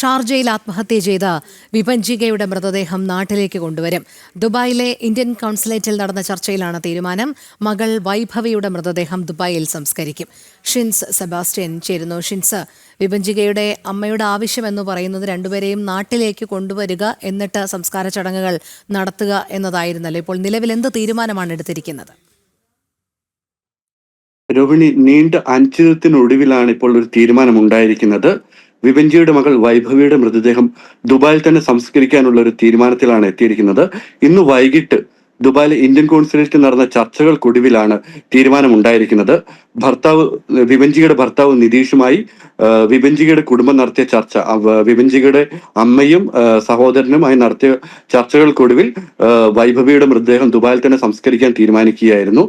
ഷാർജയിൽ ആത്മഹത്യ ചെയ്ത വിഭജികയുടെ മൃതദേഹം നാട്ടിലേക്ക് കൊണ്ടുവരും. ദുബായിലെ ഇന്ത്യൻ കൗൺസിലേറ്റിൽ നടന്ന ചർച്ചയിലാണ് തീരുമാനം. മകൾ വൈഭവിയുടെ മൃതദേഹം ദുബായിൽ സംസ്കരിക്കും. ഷിൻസ് സെബാസ്റ്റ്യൻ ചേരുന്നു. ഷിൻസ്, വിഭജികയുടെ അമ്മയുടെ ആവശ്യമെന്ന് പറയുന്നത് രണ്ടുപേരെയും നാട്ടിലേക്ക് കൊണ്ടുവരിക, എന്നിട്ട് സംസ്കാര ചടങ്ങുകൾ നടത്തുക എന്നതായിരുന്നല്ലോ. ഇപ്പോൾ നിലവിൽ എന്ത് തീരുമാനമാണ് എടുത്തിരിക്കുന്നത്? രോഹിണി, നീണ്ട അനിശ്ചിതത്വത്തിനൊടുവിലാണ് ഇപ്പോൾ ഒരു തീരുമാനമുണ്ടായിരിക്കുന്നത്. വിഭജിയുടെ മകൾ വൈഭവിയുടെ മൃതദേഹം ദുബായിൽ തന്നെ സംസ്കരിക്കാനുള്ള ഒരു തീരുമാനത്തിലാണ് എത്തിയിരിക്കുന്നത്. ഇന്ന് വൈകിട്ട് ദുബായിലെ ഇന്ത്യൻ കോൺസുലേറ്റിൽ നടന്ന ചർച്ചകൾക്കൊടുവിലാണ് തീരുമാനമുണ്ടായിരിക്കുന്നത്. വിഭജിയുടെ ഭർത്താവ് നിതീഷുമായി വിഭജിയുടെ കുടുംബം നടത്തിയ ചർച്ച, വിഭജിയുടെ അമ്മയും സഹോദരനുമായി നടത്തിയ ചർച്ചകൾക്കൊടുവിൽ വൈഭവിയുടെ മൃതദേഹം ദുബായിൽ തന്നെ സംസ്കരിക്കാൻ തീരുമാനിക്കുകയായിരുന്നു.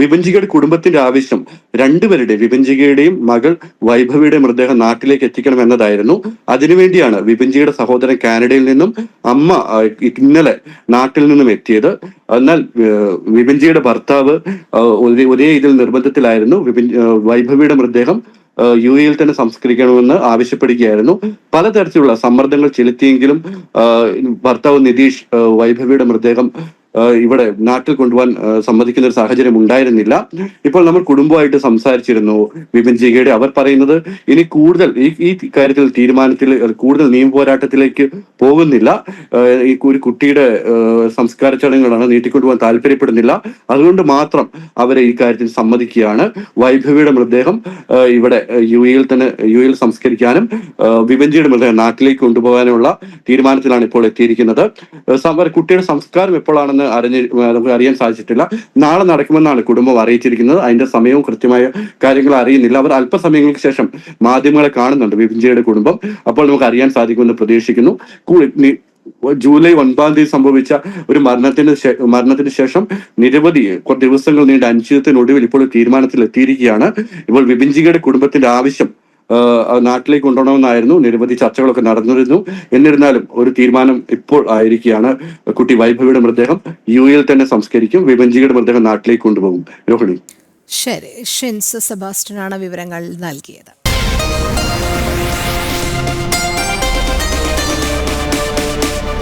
വിഭജിയുടെ കുടുംബത്തിന്റെ ആവശ്യം രണ്ടുപേരുടെ, വിഭജിയുടെയും മകൾ വൈഭവിയുടെ മൃതദേഹം നാട്ടിലേക്ക് എത്തിക്കണം എന്നതായിരുന്നു. അതിനുവേണ്ടിയാണ് വിഭജിയുടെ സഹോദരൻ കാനഡയിൽ നിന്നും അമ്മ ഇന്നലെ നാട്ടിൽ നിന്നും എത്തിയത്. എന്നാൽ വിഭജിയുടെ ഭർത്താവ് ഒരേ ഇതിൽ നിർബന്ധത്തിലായിരുന്നു. വൈഭവിയുടെ മൃതദേഹം UAE തന്നെ സംസ്കരിക്കണമെന്ന് ആവശ്യപ്പെടുകയായിരുന്നു. പലതരത്തിലുള്ള സമ്മർദ്ദങ്ങൾ ചെലുത്തിയെങ്കിലും ഭർത്താവ് നിതീഷ് വൈഭവിയുടെ മൃതദേഹം ഇവിടെ നാട്ടിൽ കൊണ്ടുപോകാൻ സമ്മതിക്കുന്ന ഒരു സാഹചര്യം ഉണ്ടായിരുന്നില്ല. ഇപ്പോൾ നമ്മൾ കുടുംബമായിട്ട് സംസാരിച്ചിരുന്നു വിഭജികയുടെ. അവർ പറയുന്നത് ഇനി കൂടുതൽ ഈ കാര്യത്തിൽ തീരുമാനത്തിൽ കൂടുതൽ നിയമപോരാട്ടത്തിലേക്ക് പോകുന്നില്ല. ഈ ഒരു കുട്ടിയുടെ സംസ്കാര ചടങ്ങുകളാണ് നീട്ടിക്കൊണ്ടുപോകാൻ താല്പര്യപ്പെടുന്നില്ല. അതുകൊണ്ട് മാത്രം അവരെ ഈ കാര്യത്തിൽ സമ്മതിക്കുകയാണ്. വൈഭവിയുടെ മൃതദേഹം ഇവിടെ UAE സംസ്കരിക്കാനും വിഭജിയുടെ മൃതദേഹം നാട്ടിലേക്ക് കൊണ്ടുപോകാനുള്ള തീരുമാനത്തിലാണ് ഇപ്പോൾ എത്തിയിരിക്കുന്നത്. കുട്ടിയുടെ സംസ്കാരം എപ്പോഴാണെന്ന് നമുക്ക് അറിയാൻ സാധിച്ചിട്ടില്ല. നാളെ നടക്കുമെന്നാണ് കുടുംബം അറിയിച്ചിരിക്കുന്നത്. അതിന്റെ സമയവും കൃത്യമായ കാര്യങ്ങൾ അറിയുന്നില്ല. അവർ അല്പസമയങ്ങൾക്ക് ശേഷം മാധ്യമങ്ങളെ കാണുന്നുണ്ട്, വിഭജിയുടെ കുടുംബം. അപ്പോൾ നമുക്ക് അറിയാൻ സാധിക്കുമെന്ന് പ്രതീക്ഷിക്കുന്നു. ജൂലൈ 9 സംഭവിച്ച ഒരു മരണത്തിന് ശേഷം നിരവധി ദിവസങ്ങൾ നീണ്ട അനിശ്ചിതത്വത്തിനൊടുവിൽ ഇപ്പോൾ തീരുമാനത്തിൽ എത്തിയിരിക്കുകയാണ്. ഇപ്പോൾ വിഭജിയുടെ കുടുംബത്തിന്റെ ആവശ്യം നാട്ടിലേക്ക് കൊണ്ടുപോകണമെന്നായിരുന്നു. നിരവധി ചർച്ചകളൊക്കെ നടന്നിരുന്നു. എന്നിരുന്നാലും ഒരു തീരുമാനം ഇപ്പോൾ ആയിരിക്കുകയാണ്. കുട്ടി വൈഭവിയുടെ മൃതദേഹം UAE തന്നെ സംസ്കരിക്കും. വിഭജിയുടെ മൃതദേഹം നാട്ടിലേക്ക് കൊണ്ടുപോകും. രോഹിണി. ശരി, ഷിൻസ് സെബാസ്റ്റ്യനാണ് വിവരങ്ങൾ നൽകിയത്.